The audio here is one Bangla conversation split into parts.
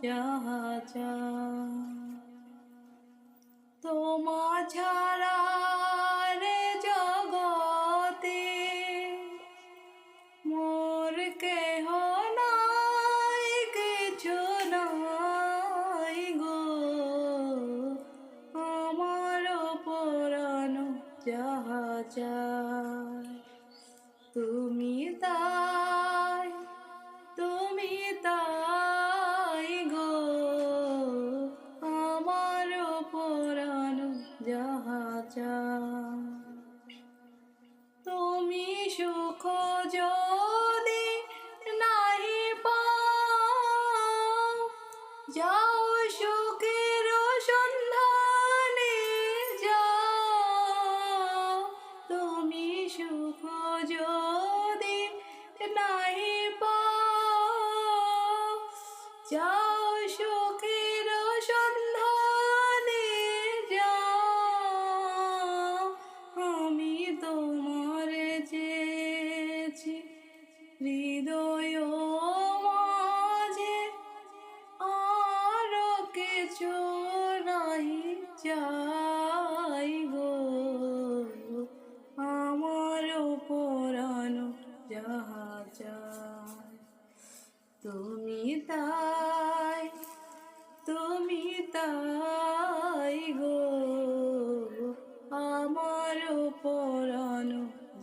যাহা চাই। তোমা ছাড়া রে জগতে মোর কেহ নাই, কিছু নাই গো। আমার পরাণ যাহা চাই, তুমি তাই, তুমি তাই গো। আমার পরাণ যাহা চাই, তুমি সুখ যদি নাহি পাও, যাও সুখের সন্ধানে যাও। তুমি সুখ যদি নাহি পাও, যাও সুখের সন্ধানে যাও। আমি তোমারে চেয়েছি হৃদয় মাঝে, আর কিছু নাহি চাই গো। আমার পরাণ যাহা চাই, তুমি তাই, তুমি তাই গো। আমার পরাণ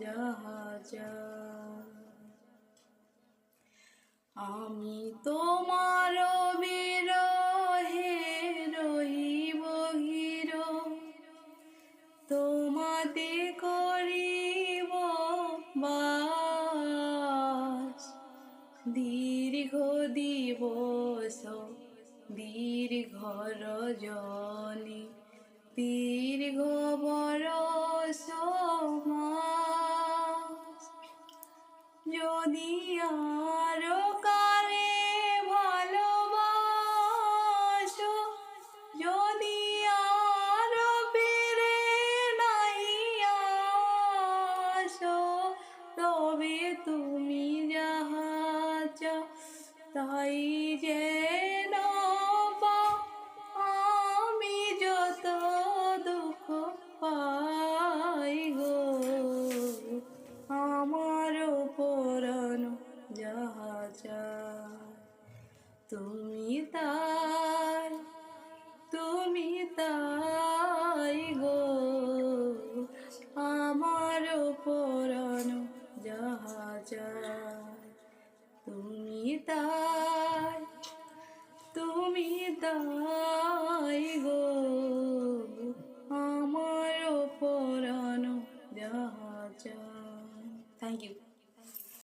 যাহা চাই। আমি তোমার বিরহে রহিব গির, তোমাতে করিব বাস। দীর্ঘ দিবস দীর্ঘ রজনী, দীর্ঘ বরষ মাস। যদি আর কারে ভালোবাসো, যদি আর ফিরে নাহি আসো, তবে তুমি যাহা চাও তাই যে